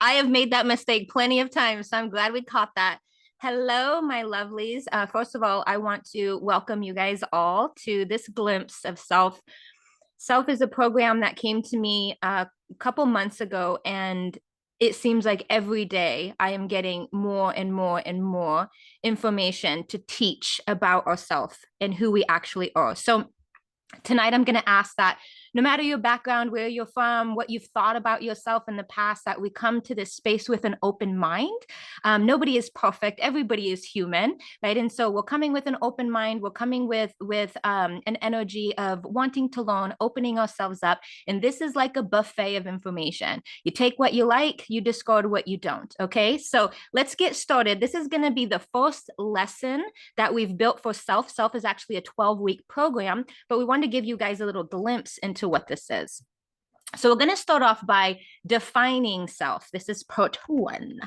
I have made that mistake plenty of times, so I'm glad we caught that. Hello, my lovelies. First of all, I want to welcome you guys all to this glimpse of self. Self is a program that came to me a couple months ago, and it seems like every day I am getting more and more and more information to teach about ourselves and who we actually are. So tonight I'm going to ask that no matter your background, where you're from, what you've thought about yourself in the past, that we come to this space with an open mind. Nobody is perfect. Everybody is human, right? And so we're coming with an open mind. We're coming with an energy of wanting to learn, opening ourselves up. And this is like a buffet of information. You take what you like, you discard what you don't. Okay, so let's get started. This is going to be the first lesson that we've built for self. Self is actually a 12-week program, but we want to give you guys a little glimpse into what this is. So we're going to start off by defining self. This is part one.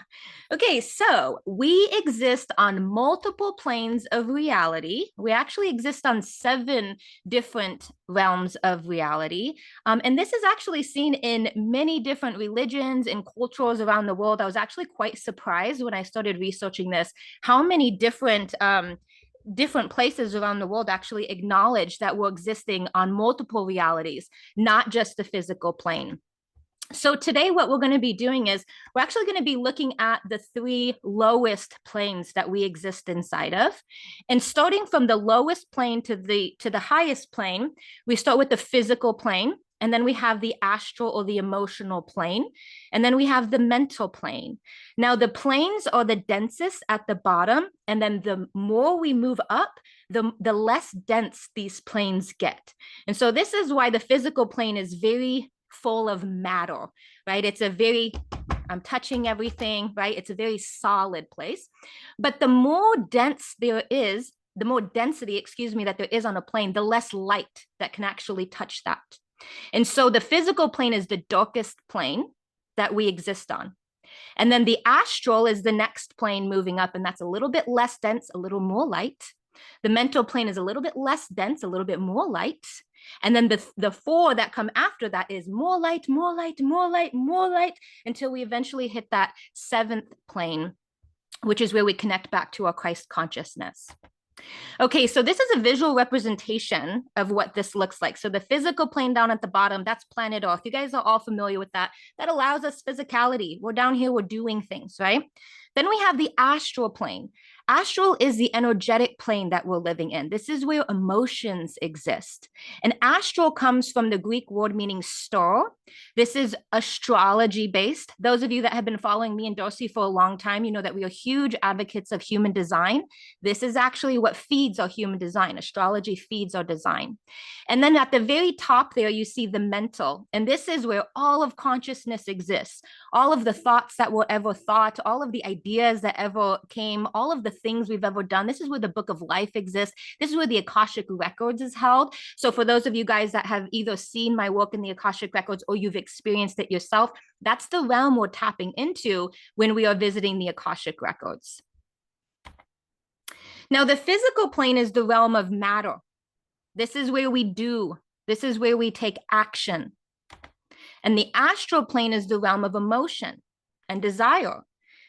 Okay, so we exist on multiple planes of reality. We actually exist on 7 different realms of reality. And this is actually seen in many different religions and cultures around the world. I was actually quite surprised when I started researching this, how many different places around the world actually acknowledge that we're existing on multiple realities, not just the physical plane. So today what we're going to be doing is we're actually going to be looking at the 3 lowest planes that we exist inside of. And starting from the lowest plane to the highest plane, we start with the physical plane. And then we have the astral or the emotional plane. And then we have the mental plane. Now, the planes are the densest at the bottom. And then the more we move up, the less dense these planes get. And so this is why the physical plane is very full of matter, right? It's a very, I'm touching everything, right? It's a very solid place. But the more dense there is, the more density, excuse me, that there is on a plane, the less light that can actually touch that. And so the physical plane is the darkest plane that we exist on. And then the astral is the next plane moving up, and that's a little bit less dense, a little more light. The mental plane is a little bit less dense, a little bit more light. And then the 4 that come after that is more light, more light, more light, more light, until we eventually hit that 7th plane, which is where we connect back to our Christ consciousness. Okay, so this is a visual representation of what this looks like. So the physical plane down at the bottom, that's planet Earth. You guys are all familiar with that. That allows us physicality. We're down here, we're doing things, right? Then we have the astral plane. Astral is the energetic plane that we're living in. This is where emotions exist. And astral comes from the Greek word meaning star. This is astrology based. Those of you that have been following me and Darcy for a long time, you know that we are huge advocates of human design. This is actually what feeds our human design. Astrology feeds our design. And then at the very top there, you see the mental. And this is where all of consciousness exists. All of the thoughts that were ever thought, all of the ideas that ever came, all of the things we've ever done. This is where the book of life exists. This is where the Akashic records is held. So for those of you guys that have either seen my work in the Akashic records or you've experienced it yourself, that's the realm we're tapping into when we are visiting the Akashic records. Now, the physical plane is the realm of matter. This is where we do. This is where we take action. And the astral plane is the realm of emotion and desire.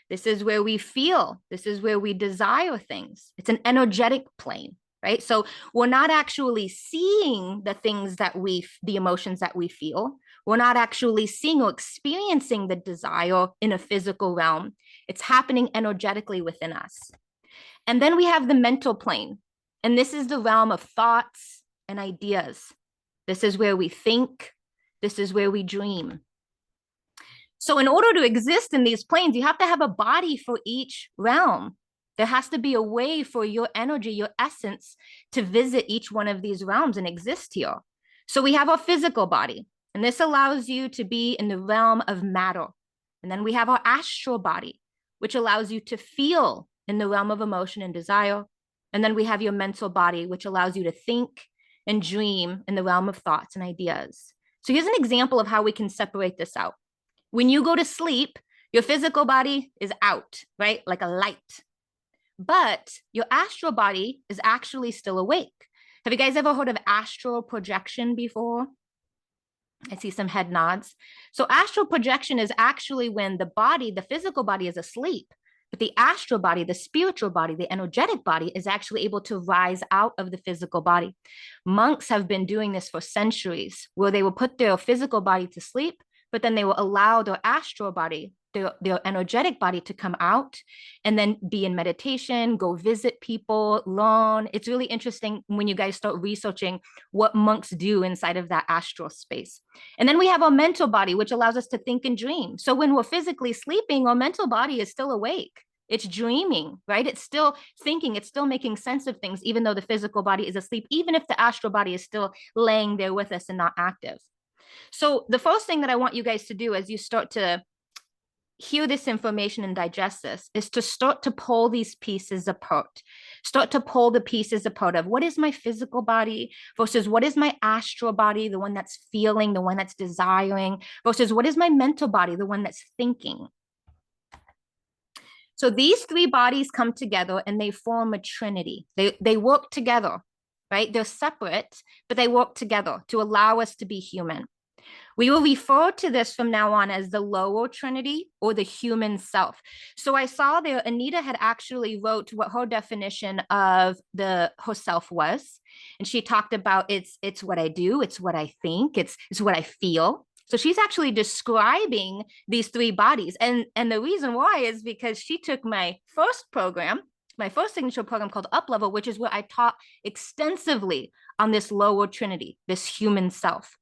This is where we feel. This is where we desire things. It's an energetic plane, right? So we're not actually seeing the things the emotions that we feel. We're not actually seeing or experiencing the desire in a physical realm. It's happening energetically within us. And then we have the mental plane. And this is the realm of thoughts and ideas. This is where we think. This is where we dream. So in order to exist in these planes, you have to have a body for each realm. There has to be a way for your energy, your essence, to visit each one of these realms and exist here. So we have our physical body, and this allows you to be in the realm of matter. And then we have our astral body, which allows you to feel in the realm of emotion and desire. And then we have your mental body, which allows you to think and dream in the realm of thoughts and ideas. So here's an example of how we can separate this out. When you go to sleep, your physical body is out, right? Like a light. But your astral body is actually still awake. Have you guys ever heard of astral projection before? I see some head nods. So astral projection is actually when the body, the physical body is asleep, but the astral body, the spiritual body, the energetic body is actually able to rise out of the physical body. Monks have been doing this for centuries, where they will put their physical body to sleep, but then they will allow their astral body, their energetic body to come out and then be in meditation, go visit people, learn. It's really interesting when you guys start researching what monks do inside of that astral space. And then we have our mental body, which allows us to think and dream. So when we're physically sleeping, our mental body is still awake. It's dreaming, right? It's still thinking, it's still making sense of things, even though the physical body is asleep, even if the astral body is still laying there with us and not active. So the first thing that I want you guys to do as you start to hear this information and digest this is to start to pull these pieces apart. Start to pull the pieces apart of what is my physical body versus what is my astral body, the one that's feeling, the one that's desiring, versus what is my mental body, the one that's thinking. So these three bodies come together and they form a trinity. They work together, right? They're separate, but they work together to allow us to be human. We will refer to this from now on as the lower trinity or the human self. So I saw there, Anita had actually wrote what her definition of herself was. And she talked about it's what I do, it's what I think, it's what I feel. So she's actually describing these three bodies. And the reason why is because she took my first program, my first signature program called Up Level, which is where I taught extensively on this lower trinity, this human self.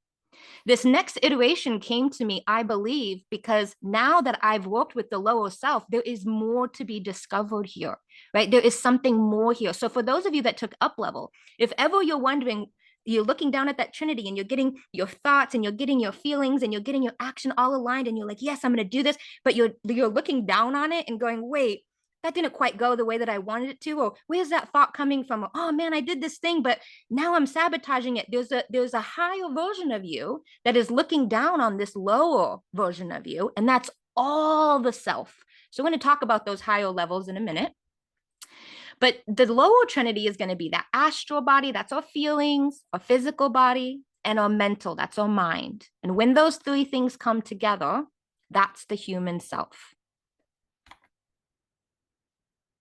This next iteration came to me, I believe, because now that I've worked with the lower self, there is more to be discovered here, right? There is something more here. So for those of you that took Up Level, if ever you're wondering, you're looking down at that trinity and you're getting your thoughts and you're getting your feelings and you're getting your action all aligned and you're like, yes, I'm going to do this, but you're looking down on it and going, wait, that didn't quite go the way that I wanted it to, or where's that thought coming from? Oh man, I did this thing, but now I'm sabotaging it. There's a higher version of you that is looking down on this lower version of you, and that's all the self. So we're going to talk about those higher levels in a minute. But the lower trinity is going to be that astral body, that's our feelings, our physical body, and our mental, that's our mind. And when those three things come together, that's the human self.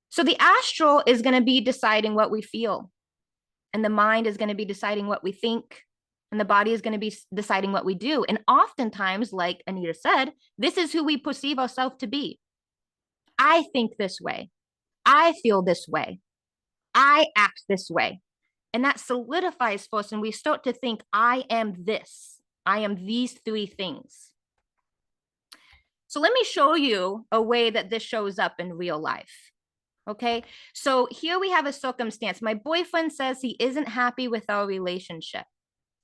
So the astral is going to be deciding what we feel, and the mind is going to be deciding what we think, and the body is going to be deciding what we do. And oftentimes, like Anita said, this is who we perceive ourselves to be. I think this way. I feel this way. I act this way. And that solidifies for us, and we start to think, I am this. I am these three things. So let me show you a way that this shows up in real life. Okay, so here we have a circumstance. My boyfriend says he isn't happy with our relationship.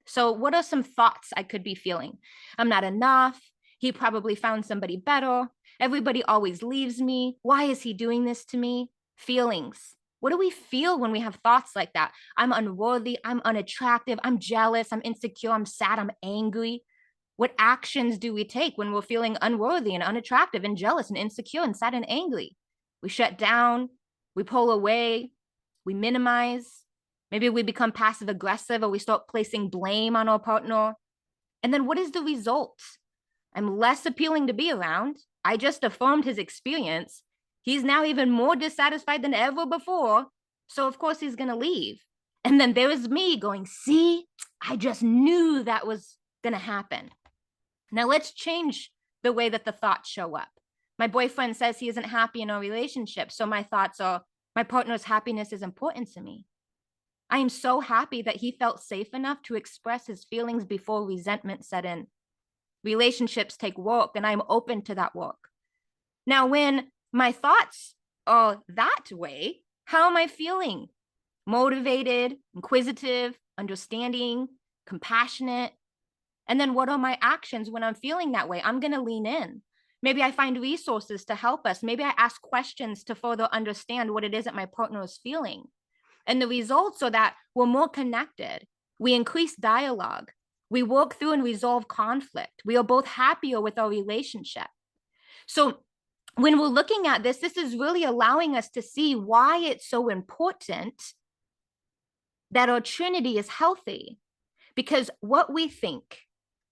So what are some thoughts I could be feeling? I'm not enough. He probably found somebody better. Everybody always leaves me. Why is he doing this to me? Feelings. What do we feel when we have thoughts like that? I'm unworthy. I'm unattractive. I'm jealous. I'm insecure. I'm sad. I'm angry. What actions do we take when we're feeling unworthy and unattractive and jealous and insecure and sad and angry? We shut down, we pull away, we minimize. Maybe we become passive aggressive, or we start placing blame on our partner. And then what is the result? I'm less appealing to be around. I just affirmed his experience. He's now even more dissatisfied than ever before. So of course he's going to leave. And then there is me going, see, I just knew that was going to happen. Now let's change the way that the thoughts show up. My boyfriend says he isn't happy in our relationship. So my thoughts are, my partner's happiness is important to me. I am so happy that he felt safe enough to express his feelings before resentment set in. Relationships take work, and I'm open to that work. Now, when my thoughts are that way, how am I feeling? Motivated, inquisitive, understanding, compassionate. And then what are my actions when I'm feeling that way? I'm going to lean in. Maybe I find resources to help us. Maybe I ask questions to further understand what it is that my partner is feeling. And the results are that we're more connected. We increase dialogue. We work through and resolve conflict. We are both happier with our relationship. So when we're looking at this, this is really allowing us to see why it's so important that our trinity is healthy. Because what we think,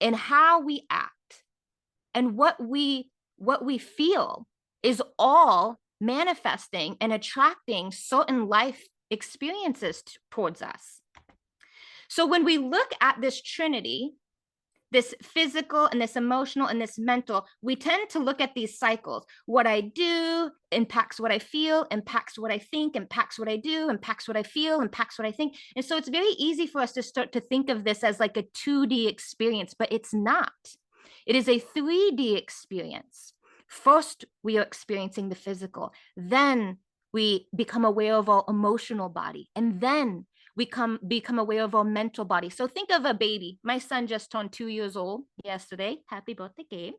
and how we act and what we feel is all manifesting and attracting certain life experiences towards us. So when we look at this trinity, this physical and this emotional and this mental, we tend to look at these cycles. What I do impacts what I feel, impacts what I think, impacts what I do, impacts what I feel, impacts what I think. And so it's very easy for us to start to think of this as like a 2D experience, but it's not. It is a 3D experience. First, we are experiencing the physical. Then we become aware of our emotional body. And then we become aware of our mental body. So think of a baby. My son just turned 2 years old yesterday. Happy birthday, Gabe.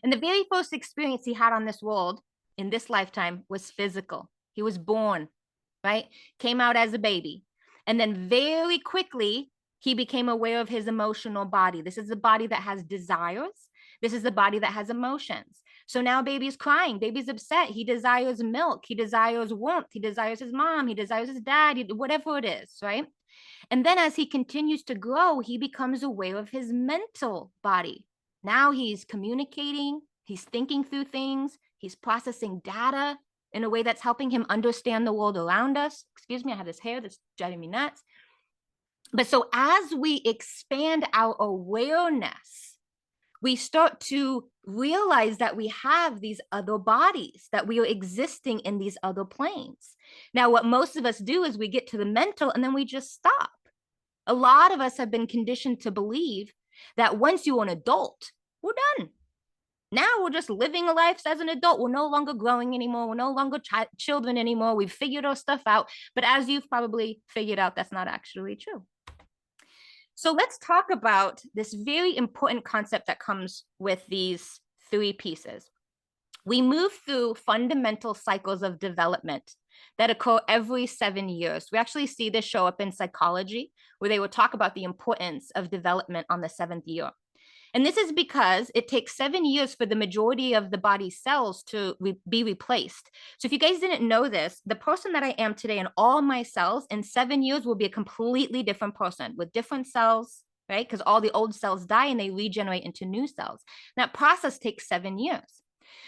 And the very first experience he had on this world in this lifetime was physical. He was born, right? Came out as a baby. And then very quickly, he became aware of his emotional body. This is the body that has desires. This is the body that has emotions. So now baby's crying, baby's upset. He desires milk. He desires warmth. He desires his mom. He desires his dad, whatever it is, right? And then as he continues to grow, he becomes aware of his mental body. Now he's communicating, he's thinking through things, he's processing data in a way that's helping him understand the world around us. Excuse me, I have this hair that's driving me nuts. But so as we expand our awareness, we start to realize that we have these other bodies, that we are existing in these other planes. Now, what most of us do is we get to the mental and then we just stop. A lot of us have been conditioned to believe that once you're an adult, we're done. Now we're just living a life as an adult. We're no longer growing anymore. We're no longer children anymore. We've figured our stuff out. But as you've probably figured out, that's not actually true. So let's talk about this very important concept that comes with these 3 pieces. We move through fundamental cycles of development that occur every 7 years. We actually see this show up in psychology, where they will talk about the importance of development on the 7th year. And this is because it takes 7 years for the majority of the body's cells to be replaced. So if you guys didn't know this, the person that I am today and all my cells in 7 years will be a completely different person with different cells, right? Because all the old cells die and they regenerate into new cells. That process takes 7 years.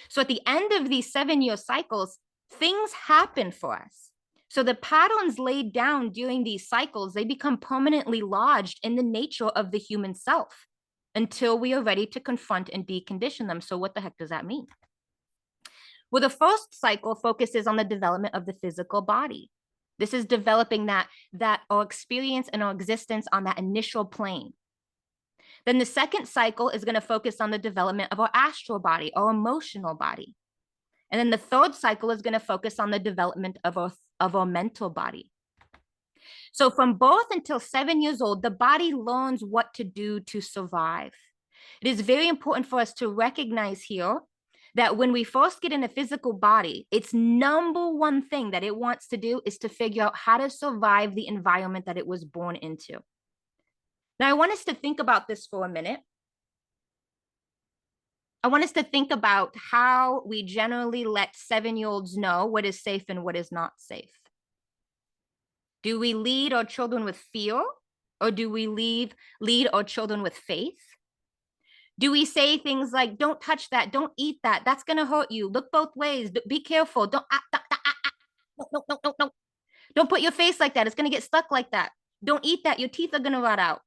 So at the end of these 7-year cycles, things happen for us. So the patterns laid down during these cycles, they become permanently lodged in the nature of the human self until we are ready to confront and decondition them. So what the heck does that mean? Well, the first cycle focuses on the development of the physical body. This is developing that our experience and our existence on that initial plane. Then the second cycle is going to focus on the development of our astral body, our emotional body. And then the third cycle is going to focus on the development of our mental body. So from birth until 7 years old, the body learns what to do to survive. It is very important for us to recognize here that when we first get in a physical body, its number one thing that it wants to do is to figure out how to survive the environment that it was born into. Now, I want us to think about this for a minute. I want us to think about how we generally let 7-year-olds know what is safe and what is not safe. Do we lead our children with fear, or do we lead our children with faith? Do we say things like, don't touch that, don't eat that, that's going to hurt you, look both ways, be careful, don't no. Don't put your face like that, it's going to get stuck like that. Don't eat that, your teeth are going to rot out.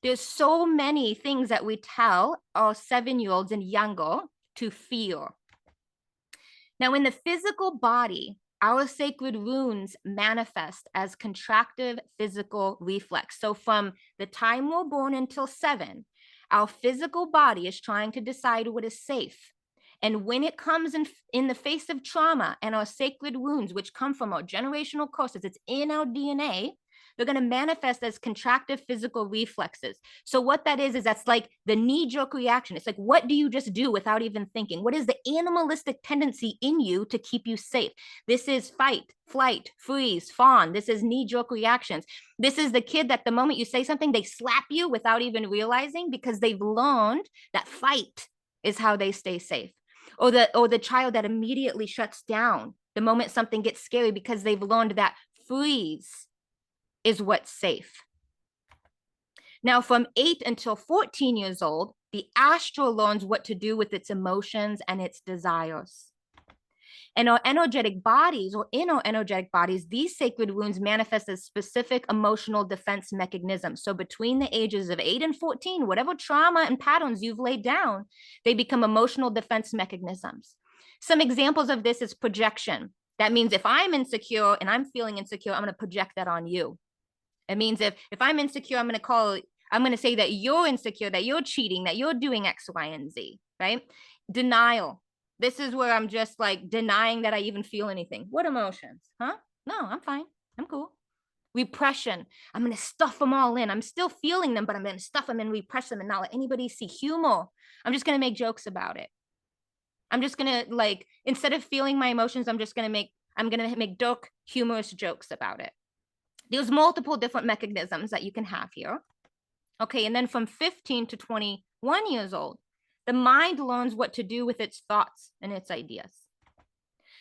There's so many things that we tell our 7-year-olds and younger to fear. Now, in the physical body, our sacred runes manifest as contractive physical reflex. So from the time we're born until 7, our physical body is trying to decide what is safe. And when it comes in the face of trauma and our sacred wounds, which come from our generational curses, it's in our DNA, they're going to manifest as contractive physical reflexes. So what that is that's like the knee-jerk reaction. It's like, what do you just do without even thinking? What is the animalistic tendency in you to keep you safe? This is fight, flight, freeze, fawn. This is knee-jerk reactions. This is the kid that the moment you say something, they slap you without even realizing because they've learned that fight is how they stay safe. Or the child that immediately shuts down the moment something gets scary because they've learned that freeze is what's safe. Now, from 8 until 14 years old, the astral learns what to do with its emotions and its desires. In our energetic bodies, these sacred wounds manifest as specific emotional defense mechanisms. So between the ages of 8 and 14, whatever trauma and patterns you've laid down, they become emotional defense mechanisms. Some examples of this is projection. That means if I'm insecure and I'm feeling insecure, I'm going to project that on you. It means if I'm insecure, I'm going to say that you're insecure, that you're cheating, that you're doing X, Y, and Z, right? Denial. This is where I'm just like denying that I even feel anything. What emotions? Huh? No, I'm fine. I'm cool. Repression. I'm going to stuff them all in. I'm still feeling them, but I'm going to stuff them and repress them and not let anybody see. Humor. I'm just going to make jokes about it. I'm just going to, like, instead of feeling my emotions, I'm going to make dark, humorous jokes about it. There's multiple different mechanisms that you can have here. Okay, and then from 15 to 21 years old, the mind learns what to do with its thoughts and its ideas.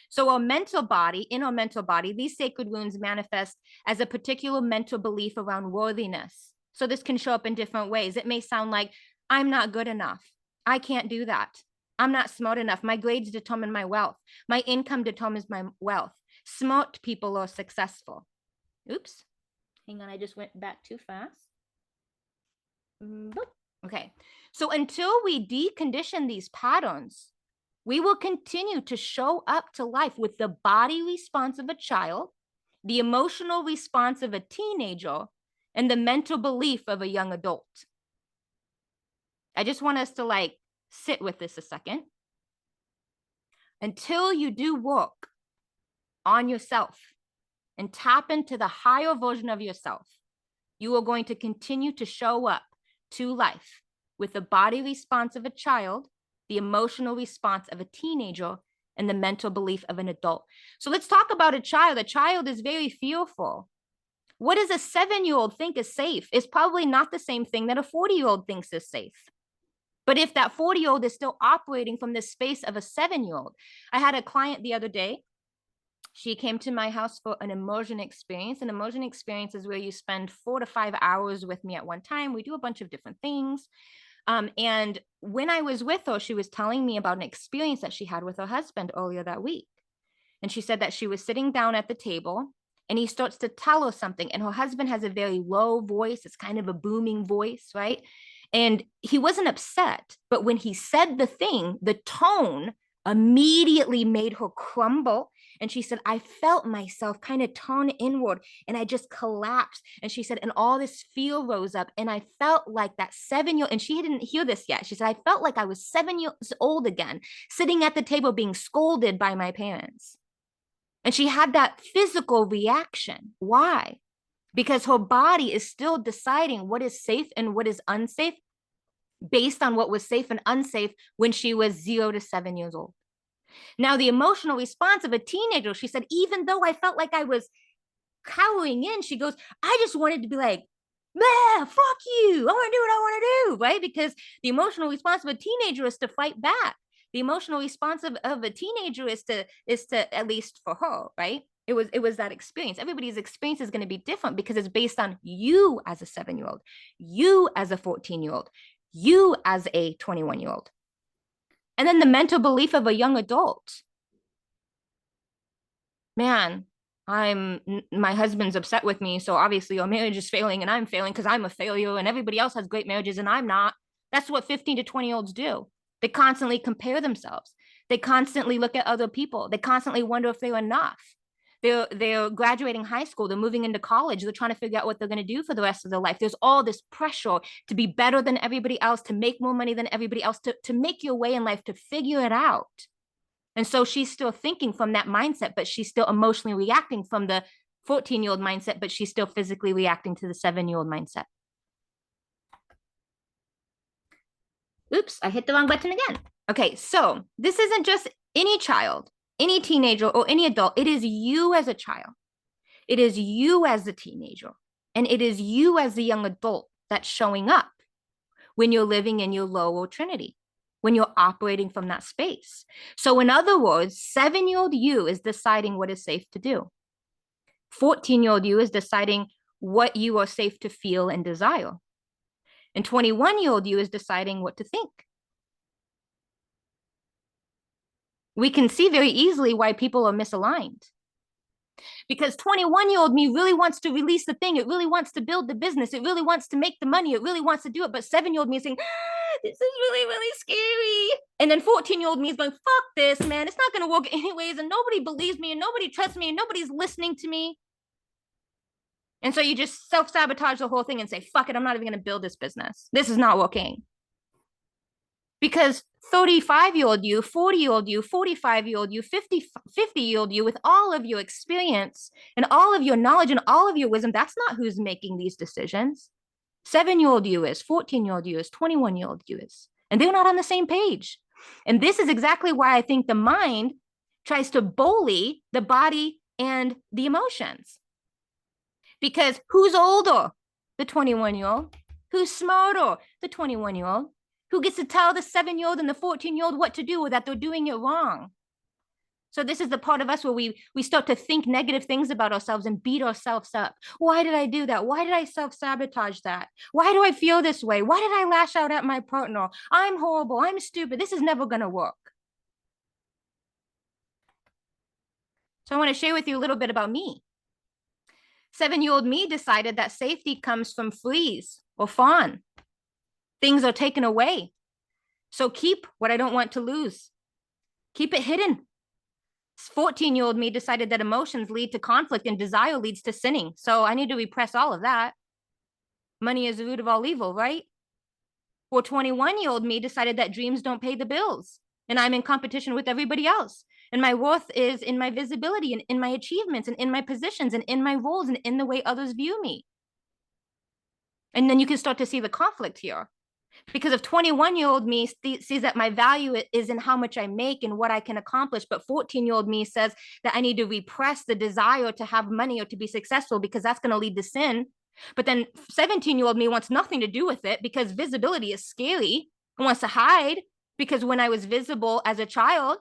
So in our mental body, these sacred wounds manifest as a particular mental belief around worthiness. So this can show up in different ways. It may sound like, I'm not good enough. I can't do that. I'm not smart enough. My grades determine my wealth. My income determines my wealth. Smart people are successful. Oops. Hang on, I just went back too fast. Okay. So until we decondition these patterns, we will continue to show up to life with the body response of a child, the emotional response of a teenager, and the mental belief of a young adult. I just want us to like sit with this a second. Until you do work on yourself and tap into the higher version of yourself, you are going to continue to show up to life with the body response of a child, the emotional response of a teenager, and the mental belief of an adult. So let's talk about a child. A child is very fearful. What does a 7-year-old think is safe? Is probably not the same thing that a 40-year-old thinks is safe. But if that 40-year-old is still operating from the space of a 7-year-old, I had a client the other day. She came to my house for an immersion experience. An immersion experience is where you spend 4 to 5 hours with me at one time. We do a bunch of different things. And when I was with her, she was telling me about an experience that she had with her husband earlier that week. And she said that she was sitting down at the table and he starts to tell her something. And her husband has a very low voice. It's kind of a booming voice, right? And he wasn't upset, but when he said the thing, the tone immediately made her crumble. And she said, I felt myself kind of turn inward and I just collapsed. And she said, and all this fear rose up and I felt like that 7-year-old, and she didn't hear this yet. She said, I felt like I was 7 years old again, sitting at the table being scolded by my parents. And she had that physical reaction. Why? Because her body is still deciding what is safe and what is unsafe based on what was safe and unsafe when she was 0 to 7 years old. Now, the emotional response of a teenager, she said, even though I felt like I was cowering in, she goes, I just wanted to be like, fuck you. I want to do what I want to do, right? Because the emotional response of a teenager is to fight back. The emotional response of a teenager is to, at least for her, right? It was that experience. Everybody's experience is going to be different because it's based on you as a 7-year-old, you as a 14-year-old, you as a 21-year-old. And then the mental belief of a young adult. Man, my husband's upset with me, so obviously our marriage is failing and I'm failing because I'm a failure and everybody else has great marriages and I'm not. That's what 15 to 20-year-olds do. They constantly compare themselves. They constantly look at other people. They constantly wonder if they're enough. They're graduating high school. They're moving into college. They're trying to figure out what they're going to do for the rest of their life. There's all this pressure to be better than everybody else, to make more money than everybody else, to make your way in life, to figure it out. And so she's still thinking from that mindset, but she's still emotionally reacting from the 14-year-old mindset, but she's still physically reacting to the 7-year-old mindset. Oops, I hit the wrong button again. Okay, so this isn't just any child, any teenager, or any adult. It is you as a child. It is you as a teenager. And it is you as a young adult that's showing up when you're living in your lower trinity, when you're operating from that space. So in other words, 7-year-old you is deciding what is safe to do. 14-year-old you is deciding what you are safe to feel and desire. And 21-year-old you is deciding what to think. We can see very easily why people are misaligned. Because 21-year-old me really wants to release the thing. It really wants to build the business. It really wants to make the money. It really wants to do it. But 7-year-old me is saying, this is really, really scary. And then 14-year-old me is going, fuck this, man. It's not going to work anyways. And nobody believes me and nobody trusts me and nobody's listening to me. And so you just self-sabotage the whole thing and say, fuck it, I'm not even going to build this business. This is not working. Because 35-year-old you, 40-year-old you, 45-year-old you, 50-year-old you, with all of your experience and all of your knowledge and all of your wisdom, that's not who's making these decisions. 7-year-old you is, 14-year-old you is, 21-year-old you is. And they're not on the same page. And this is exactly why I think the mind tries to bully the body and the emotions. Because who's older? The 21-year-old. Who's smarter? The 21-year-old. Who gets to tell the 7-year-old and the 14-year-old what to do or that they're doing it wrong? So this is the part of us where we start to think negative things about ourselves and beat ourselves up. Why did I do that? Why did I self-sabotage that? Why do I feel this way? Why did I lash out at my partner? I'm horrible. I'm stupid. This is never going to work. So I want to share with you a little bit about me. 7-year-old me decided that safety comes from freeze or fawn. Things are taken away. So keep what I don't want to lose. Keep it hidden. 14-year-old me decided that emotions lead to conflict and desire leads to sinning. So I need to repress all of that. Money is the root of all evil, right? Or 21-year-old me decided that dreams don't pay the bills and I'm in competition with everybody else. And my worth is in my visibility and in my achievements and in my positions and in my roles and in the way others view me. And then you can start to see the conflict here. Because if 21-year-old me sees that my value is in how much I make and what I can accomplish, but 14-year-old me says that I need to repress the desire to have money or to be successful because that's going to lead to sin. But then 17-year-old me wants nothing to do with it because visibility is scary and wants to hide because when I was visible as a child,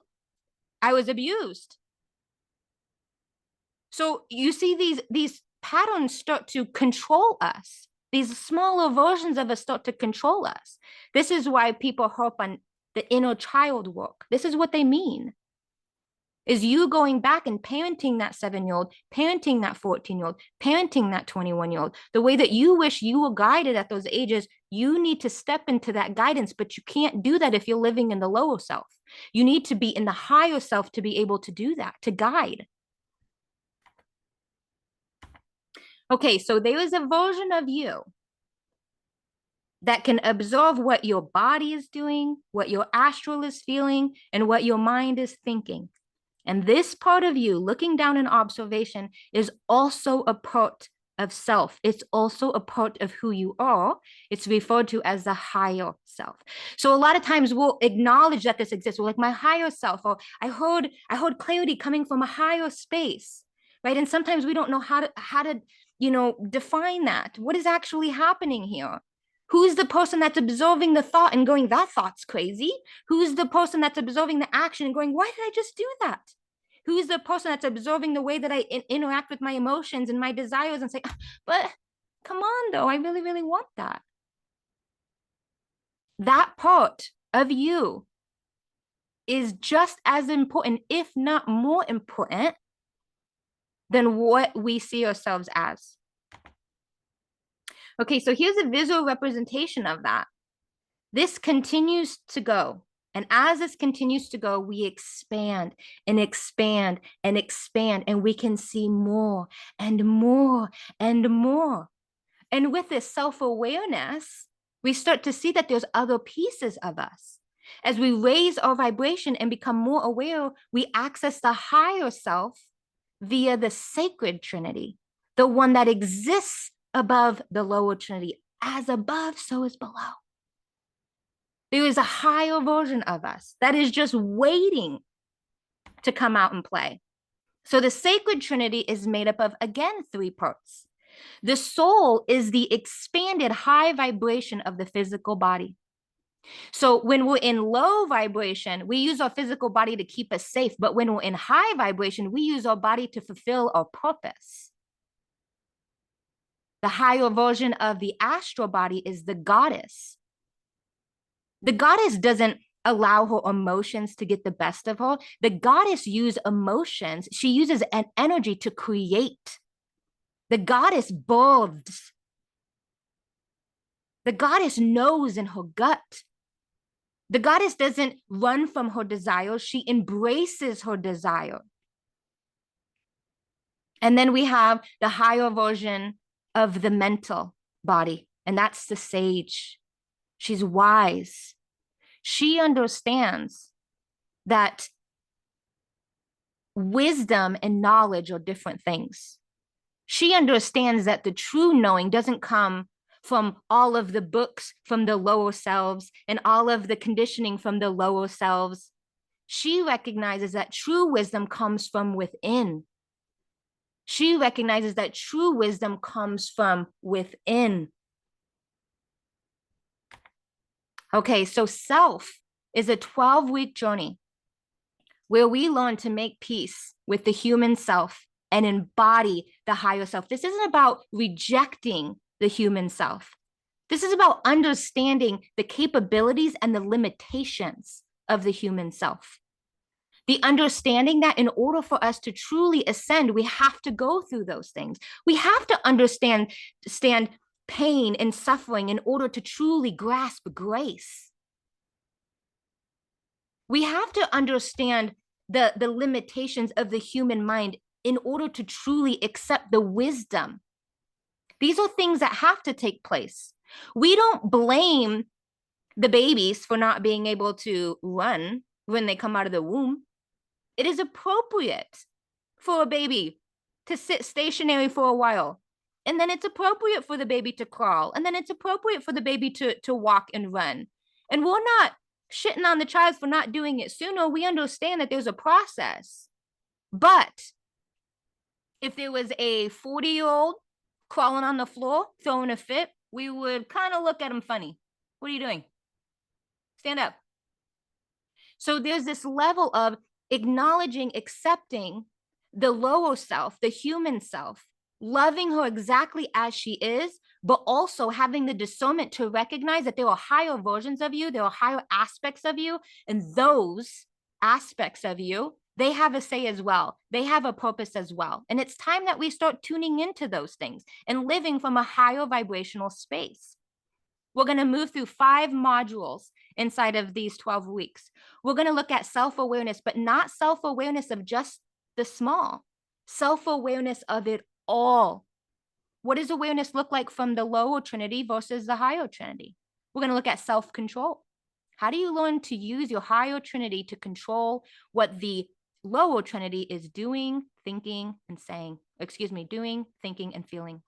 I was abused. So you see these patterns start to control us. These smaller versions of us start to control us. This is why people harp on the inner child work. This is what they mean. Is you going back and parenting that 7-year-old, parenting that 14-year-old, parenting that 21-year-old, the way that you wish you were guided at those ages. You need to step into that guidance, but you can't do that if you're living in the lower self. You need to be in the higher self to be able to do that, to guide. Okay, so there is a version of you that can observe what your body is doing, what your astral is feeling, and what your mind is thinking. And this part of you, looking down in observation, is also a part of self. It's also a part of who you are. It's referred to as the higher self. So a lot of times we'll acknowledge that this exists. We're like, my higher self, or I heard clarity coming from a higher space, right? And sometimes we don't know how to define that. What is actually happening here? Who's the person that's observing the thought and going, that thought's crazy? Who's the person that's observing the action and going, why did I just do that? Who's the person that's observing the way that I interact with my emotions and my desires and say, but come on, though, I really, really want that. That part of you is just as important, if not more important, than what we see ourselves as. Okay, so here's a visual representation of that. This continues to go. And as this continues to go, we expand and expand and expand, and we can see more and more and more. And with this self-awareness, we start to see that there's other pieces of us. As we raise our vibration and become more aware, we access the higher self via the sacred trinity, the one that exists above the lower trinity. As above, so is below. There is a higher version of us that is just waiting to come out and play. So the sacred trinity is made up of, again, 3 parts. The soul is the expanded high vibration of the physical body. So when we're in low vibration, we use our physical body to keep us safe. But when we're in high vibration, we use our body to fulfill our purpose. The higher version of the astral body is the goddess. The goddess doesn't allow her emotions to get the best of her. The goddess uses emotions. She uses an energy to create. The goddess births. The goddess knows in her gut. The goddess doesn't run from her desires. She embraces her desire. And then we have the higher version of the mental body, and that's the sage. She's wise. She understands that wisdom and knowledge are different things. She understands that the true knowing doesn't come from all of the books from the lower selves and all of the conditioning from the lower selves. She recognizes that true wisdom comes from within. She recognizes that true wisdom comes from within. Okay, so self is a 12-week journey where we learn to make peace with the human self and embody the higher self. This isn't about rejecting the human self. This is about understanding the capabilities and the limitations of the human self. The understanding that in order for us to truly ascend, we have to go through those things. We have to understand pain and suffering in order to truly grasp grace. We have to understand the limitations of the human mind in order to truly accept the wisdom. These are things that have to take place. We don't blame the babies for not being able to run when they come out of the womb. It is appropriate for a baby to sit stationary for a while. And then it's appropriate for the baby to crawl. And then it's appropriate for the baby to walk and run. And we're not shitting on the child for not doing it sooner. We understand that there's a process. But if there was a 40-year-old crawling on the floor, throwing a fit, we would kind of look at him funny. What are you doing? Stand up. So there's this level of acknowledging, accepting the lower self, the human self, loving her exactly as she is, but also having the discernment to recognize that there are higher versions of you, there are higher aspects of you, and those aspects of you, they have a say as well. They have a purpose as well. And it's time that we start tuning into those things and living from a higher vibrational space. We're going to move through 5 modules inside of these 12 weeks. We're going to look at self-awareness, but not self-awareness of just the small, self-awareness of it all. What does awareness look like from the lower trinity versus the higher trinity? We're going to look at self-control. How do you learn to use your higher trinity to control what the lower trinity is doing, thinking, and saying? Doing, thinking, and feeling.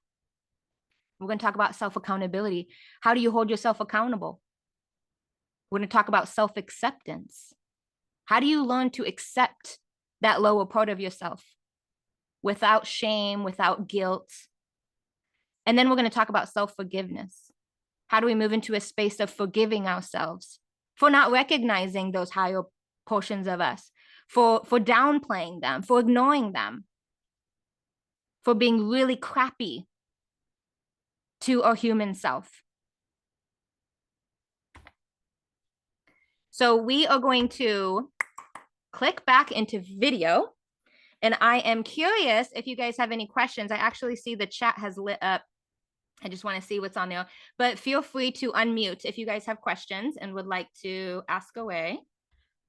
We're going to talk about self-accountability. How do you hold yourself accountable? We're going to talk about self-acceptance. How do you learn to accept that lower part of yourself without shame, without guilt? And then we're going to talk about self-forgiveness. How do we move into a space of forgiving ourselves for not recognizing those higher portions of us, for downplaying them, for ignoring them, for being really crappy to our human self? So we are going to click back into video, and I am curious if you guys have any questions. I actually see the chat has lit up. I just want to see what's on there, but feel free to unmute if you guys have questions and would like to ask away.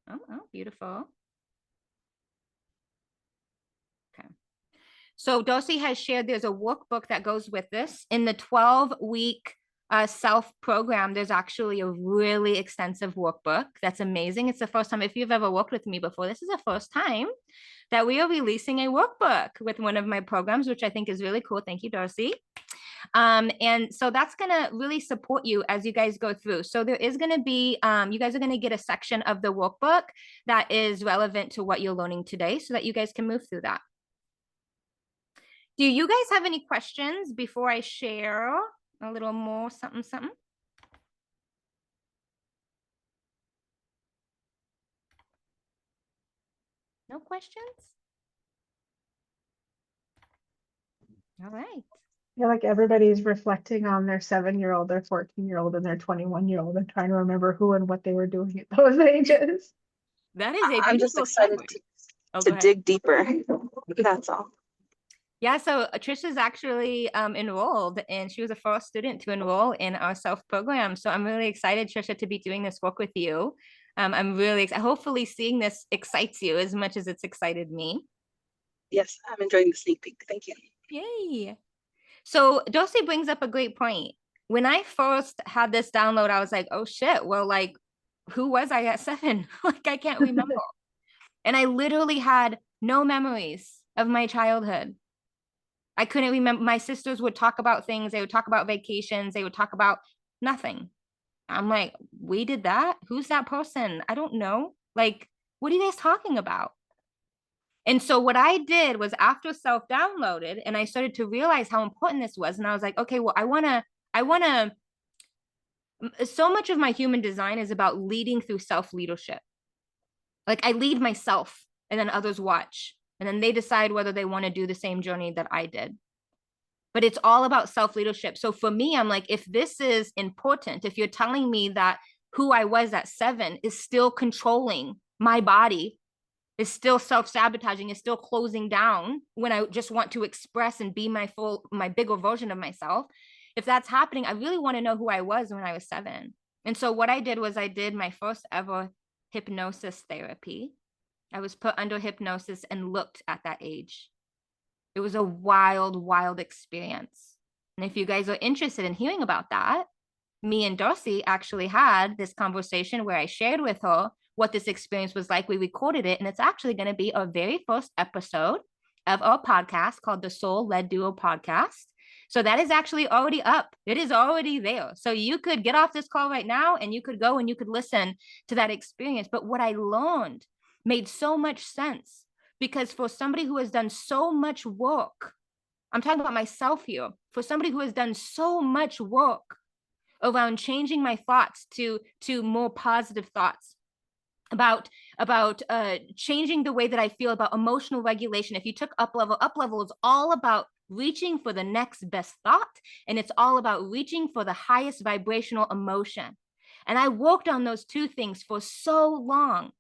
Oh, beautiful. Okay. So Darcy has shared there's a workbook that goes with this. In the 12-week self program, there's actually a really extensive workbook. That's amazing. It's the first time, if you've ever worked with me before, this is the first time that we are releasing a workbook with one of my programs, which I think is really cool. Thank you, Darcy. And so that's going to really support you as you guys go through. So there is going to be, you guys are going to get a section of the workbook that is relevant to what you're learning today so that you guys can move through that. Do you guys have any questions before I share a little more something? No questions? All right. feel like everybody's reflecting on their 7-year-old, their 14-year-old, and their 21-year-old and trying to remember who and what they were doing at those ages. That is a I'm just beautiful excited summary. Oh, to go ahead. dig deeper. That's all. Yeah, so Trisha's actually enrolled, and she was the first student to enroll in our self program. So I'm really excited, Trisha, to be doing this work with you. I'm really excited. Hopefully, seeing this excites you as much as it's excited me. Yes, I'm enjoying the sneak peek. Thank you. Yay. So Dulcie brings up a great point. When I first had this download, I was like, oh shit, well, like, who was I at 7? Like, I can't remember. And I literally had no memories of my childhood. I couldn't remember. My sisters would talk about things. They would talk about vacations. They would talk about nothing. I'm like, we did that? Who's that person? I don't know. Like, what are you guys talking about? And so what I did was after self downloaded and I started to realize how important this was. And I was like, okay, well, I want to, so much of my human design is about leading through self leadership. Like I lead myself and then others watch and then they decide whether they want to do the same journey that I did. But it's all about self leadership. So for me, I'm like, if this is important, if you're telling me that who I was at 7 is still controlling my body, is still self sabotaging, is still closing down when I just want to express and be my bigger version of myself. If that's happening, I really want to know who I was when I was 7. And so what I did was I did my first ever hypnosis therapy. I was put under hypnosis and looked at that age. It was a wild, wild experience. And if you guys are interested in hearing about that, me and Darcy actually had this conversation where I shared with her what this experience was like. We recorded it, and it's actually going to be our very first episode of our podcast called the Soul Led Duo Podcast. So that is actually already up. It is already there. So you could get off this call right now and you could go and you could listen to that experience. But what I learned made so much sense because for somebody who has done so much work, I'm talking about myself here, for somebody who has done so much work around changing my thoughts to more positive thoughts about changing the way that I feel about emotional regulation. If you took up level is all about reaching for the next best thought, and it's all about reaching for the highest vibrational emotion. And I worked on those two things for so long.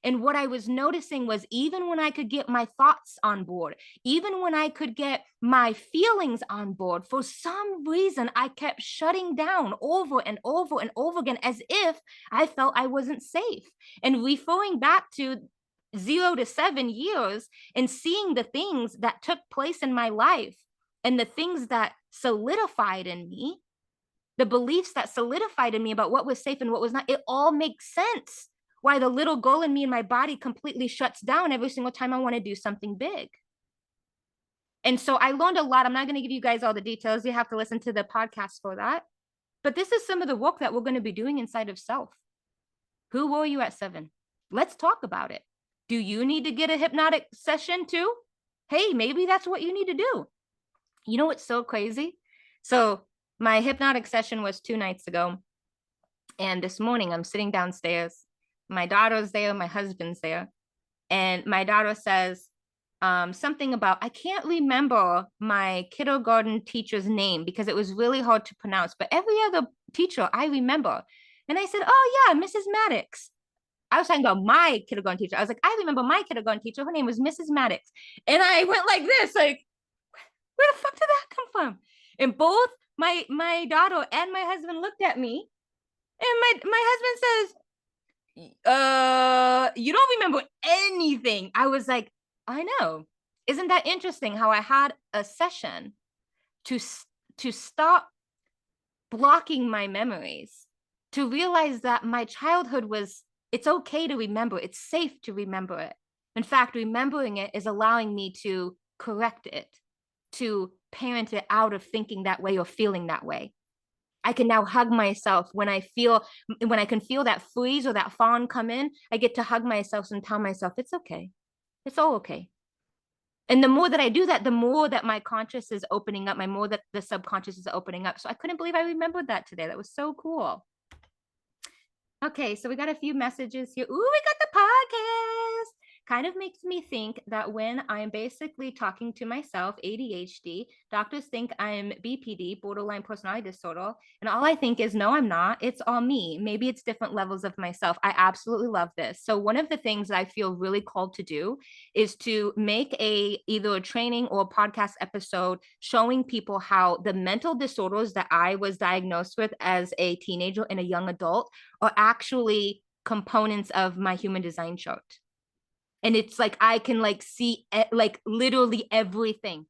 And what I was noticing was even when I could get my thoughts on board, even when I could get my feelings on board, for some reason, I kept shutting down over and over and over again as if I felt I wasn't safe. And referring back to 0 to 7 years and seeing the things that took place in my life and the things that solidified in me, the beliefs that solidified in me about what was safe and what was not, it all makes sense why the little girl in me and my body completely shuts down every single time I want to do something big. And so I learned a lot. I'm not going to give you guys all the details. You have to listen to the podcast for that. But this is some of the work that we're going to be doing inside of self. Who were you at 7? Let's talk about it. Do you need to get a hypnotic session too? Hey, maybe that's what you need to do. You know what's so crazy? So my hypnotic session was 2 nights ago. And this morning I'm sitting downstairs. My daughter's there, my husband's there. And my daughter says something about, I can't remember my kindergarten teacher's name because it was really hard to pronounce, but every other teacher I remember. And I said, oh yeah, Mrs. Maddox. I was talking about my kindergarten teacher. I was like, I remember my kindergarten teacher. Her name was Mrs. Maddox. And I went like this, like, where the fuck did that come from? And both my daughter and my husband looked at me, and my husband says, you don't remember anything. I was like, I know. Isn't that interesting how I had a session to stop blocking my memories, to realize that my childhood was, it's okay to remember, it's safe to remember it. In fact, remembering it is allowing me to correct it, to parent it out of thinking that way or feeling that way. I can now hug myself when I can feel that freeze or that fawn come in. I get to hug myself and tell myself, it's okay. It's all okay. And the more that I do that, the more that my conscious is opening up, my more that the subconscious is opening up. So I couldn't believe I remembered that today. That was so cool. Okay, so we got a few messages here. Ooh, we got the podcast. kind of makes me think that when I'm basically talking to myself, ADHD, doctors think I'm BPD, borderline personality disorder. And all I think is, no, I'm not. It's all me. Maybe it's different levels of myself. I absolutely love this. So one of the things that I feel really called to do is to make either a training or a podcast episode showing people how the mental disorders that I was diagnosed with as a teenager and a young adult are actually components of my human design chart. And it's like I can like see like literally everything.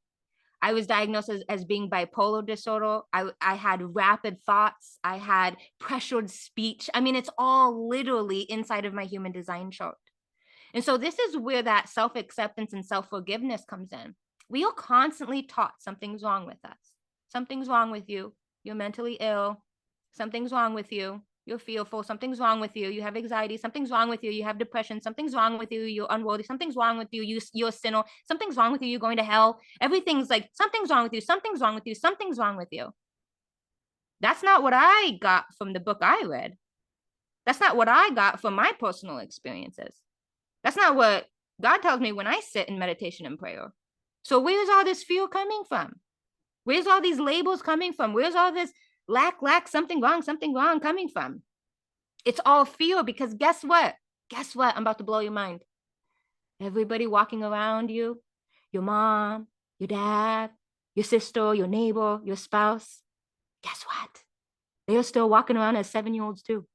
I was diagnosed as being bipolar disorder. I had rapid thoughts. I had pressured speech. I mean, it's all literally inside of my human design chart. And so this is where that self-acceptance and self-forgiveness comes in. We are constantly taught something's wrong with us. Something's wrong with you. You're mentally ill. Something's wrong with you. You're fearful. Something's wrong with you. You have anxiety. Something's wrong with you. You have depression. Something's wrong with you. You're unworthy. Something's wrong with you. You're a sinner. Something's wrong with you. You're going to hell. Everything's like, something's wrong with you. Something's wrong with you. Something's wrong with you. That's not what I got from the book I read. That's not what I got from my personal experiences. That's not what God tells me when I sit in meditation and prayer. So where's all this fear coming from? Where's all these labels coming from? Where's all this lack, something wrong coming from? It's all fear, because guess what? Guess what? I'm about to blow your mind. Everybody walking around you, your mom, your dad, your sister, your neighbor, your spouse, guess what? They are still walking around as 7-year-olds too.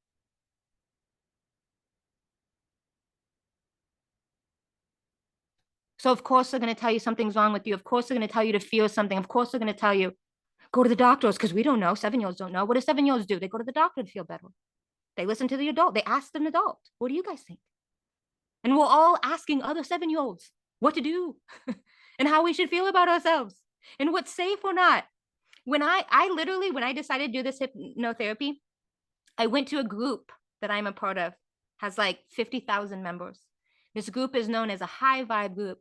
So of course they're going to tell you something's wrong with you. Of course they're going to tell you to feel something. Of course they're going to tell you, go to the doctors, because we don't know. 7-year-olds don't know. What do 7-year-olds do? They go to the doctor to feel better. They listen to the adult. They ask an adult, what do you guys think? And we're all asking other 7-year-olds what to do and how we should feel about ourselves and what's safe or not. When I literally, when I decided to do this hypnotherapy, I went to a group that I'm a part of, has like 50,000 members. This group is known as a high vibe group.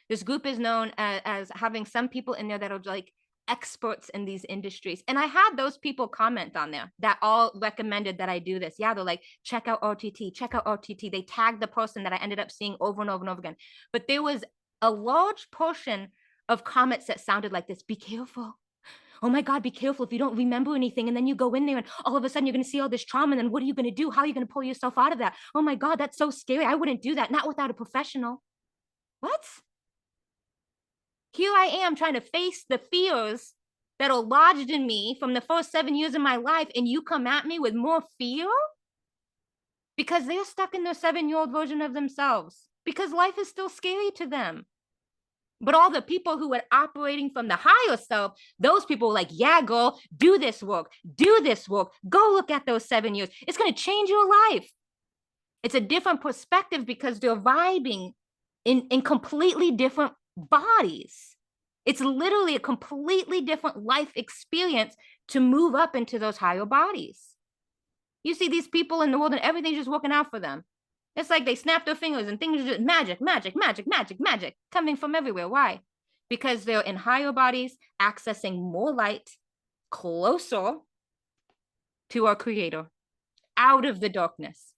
This group is known as having some people in there that are like experts in these industries. And I had those people comment on there that all recommended that I do this. Yeah, they're like, check out RTT, check out RTT. They tagged the person that I ended up seeing over and over and over again. But there was a large portion of comments that sounded like this: be careful. Oh my God, be careful if you don't remember anything. And then you go in there and all of a sudden you're going to see all this trauma. And then what are you going to do? How are you going to pull yourself out of that? Oh my God, that's so scary. I wouldn't do that. Not without a professional. What? Here I am trying to face the fears that are lodged in me from the first 7 years of my life. And you come at me with more fear? Because they're stuck in their 7-year-old version of themselves. Because life is still scary to them. But all the people who are operating from the higher self, those people were like, yeah, girl, do this work, go look at those 7 years. It's going to change your life. It's a different perspective because they're vibing in completely different bodies. It's literally a completely different life experience to move up into those higher bodies. You see these people in the world and everything's just working out for them. It's like they snap their fingers and things are just magic coming from everywhere. Why? Because they're in higher bodies, accessing more light, closer to our creator, out of the darkness,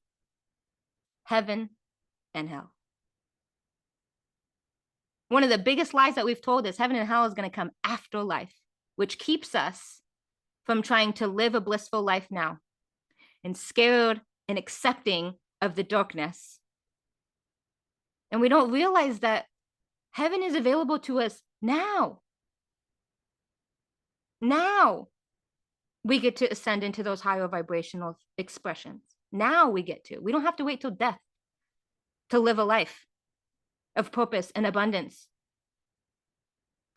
heaven and hell. One of the biggest lies that we've told is heaven and hell is going to come after life, which keeps us from trying to live a blissful life now and scared and accepting of the darkness. And we don't realize that heaven is available to us now. Now we get to ascend into those higher vibrational expressions. Now we get to. We don't have to wait till death to live a life of purpose and abundance.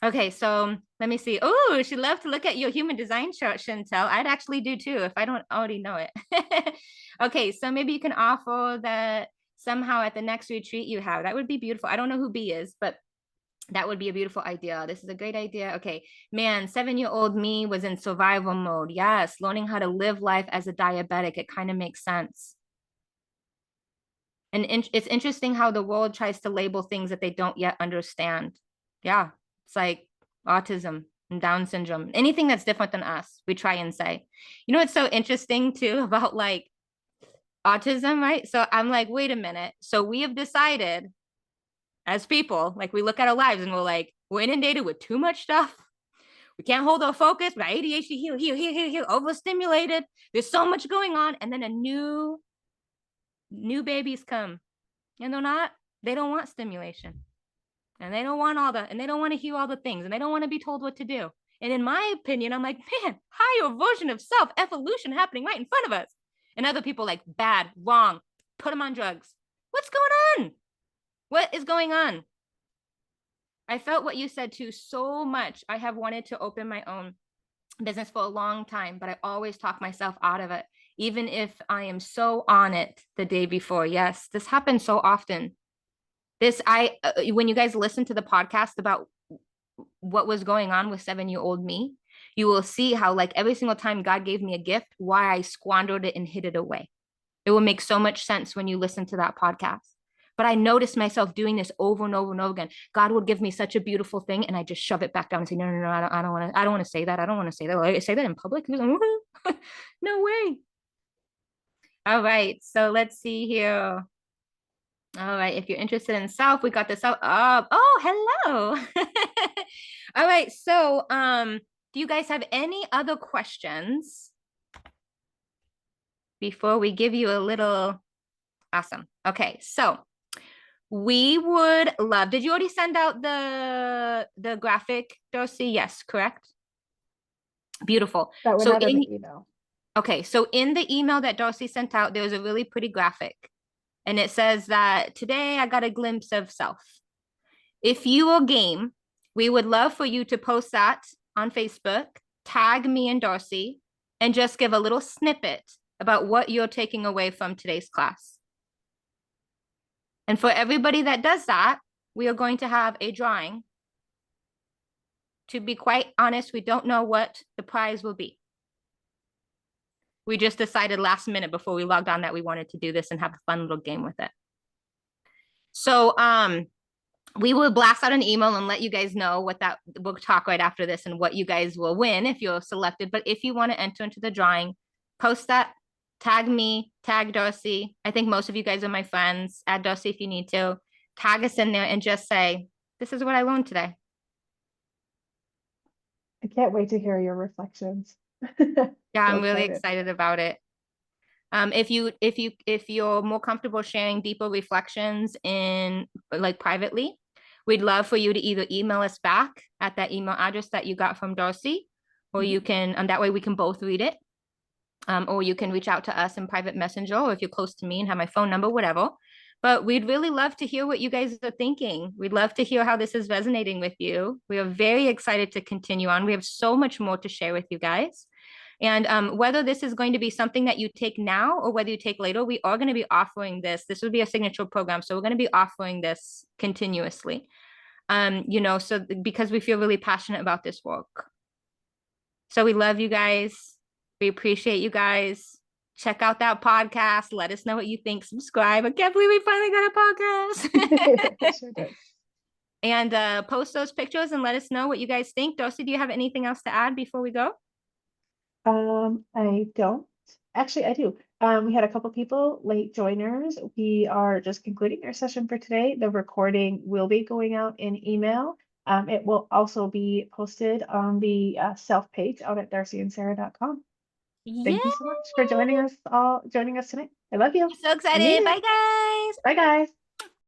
Okay, so let me see. Oh, she'd love to look at your human design chart, Chantel. I'd actually do too if I don't already know it. Okay, so maybe you can offer that somehow at the next retreat you have. That would be beautiful. I don't know who B is, but that would be a beautiful idea. This is a great idea. Okay, man, 7-year-old me was in survival mode. Yes, learning how to live life as a diabetic. It kind of makes sense. And it's interesting how the world tries to label things that they don't yet understand. Yeah, it's like autism and Down syndrome. Anything that's different than us, we try and say. You know what's so interesting too about like autism, right? So I'm like, wait a minute. So we have decided as people. Like we look at our lives and we're like, we're inundated with too much stuff. We can't hold our focus. We got ADHD here, overstimulated. There's so much going on. And then a new babies come and they don't want stimulation. And they don't want and they don't want to hear all the things, and they don't want to be told what to do. And in my opinion, I'm like, man, higher version of self evolution happening right in front of us. And other people like, bad, wrong, put them on drugs. What's going on? What is going on? I felt what you said too so much. I have wanted to open my own business for a long time, but I always talk myself out of it, even if I am so on it the day before. Yes, this happens so often. When you guys listen to the podcast about what was going on with 7-year-old me, you will see how like every single time God gave me a gift, why I squandered it and hid it away. It will make so much sense when you listen to that podcast. But I noticed myself doing this over and over and over again. God would give me such a beautiful thing, and I just shove it back down and say, no, I don't want to say that. I don't want to say that. Like, I say that in public. No way. All right. So let's see here. All right. If you're interested in self, we got this out. Oh, hello. All right. So, do you guys have any other questions before we give you a little? Awesome. Okay. So we would love, did you already send out the graphic, Darcy? Yes, correct. Beautiful. That went out in the email. Okay. So in the email that Darcy sent out, there was a really pretty graphic. And it says that today I got a glimpse of self. If you are game, we would love for you to post that on Facebook, tag me and Darcy, and just give a little snippet about what you're taking away from today's class. And for everybody that does that, we are going to have a drawing. To be quite honest, we don't know what the prize will be. We just decided last minute before we logged on that we wanted to do this and have a fun little game with it. So we will blast out an email and let you guys know what that, we'll talk right after this and what you guys will win if you're selected. But if you want to enter into the drawing, post that, tag me, tag Darcy. I think most of you guys are my friends. Add Darcy if you need to. Tag us in there and just say, this is what I learned today. I can't wait to hear your reflections. Yeah, I'm really excited about it. If you're more comfortable sharing deeper reflections in like privately, we'd love for you to either email us back at that email address that you got from Darcy, or you can, that way we can both read it. Or you can reach out to us in private messenger, or if you're close to me and have my phone number, whatever. But we'd really love to hear what you guys are thinking. We'd love to hear how this is resonating with you. We are very excited to continue on. We have so much more to share with you guys. And whether this is going to be something that you take now or whether you take later, we are going to be offering this. This will be a signature program. So we're going to be offering this continuously, so because we feel really passionate about this work. So we love you guys. We appreciate you guys. Check out that podcast. Let us know what you think. Subscribe. I can't believe we finally got a podcast. Sure did. And post those pictures and let us know what you guys think. Darcy, do you have anything else to add before we go? I don't. Actually, I do. We had a couple people, late joiners. We are just concluding our session for today. The recording will be going out in email. It will also be posted on the self page out at darcyandsarah.com. Thank you so much for joining us tonight. I love you. I'm so excited. Bye, guys. Bye, guys.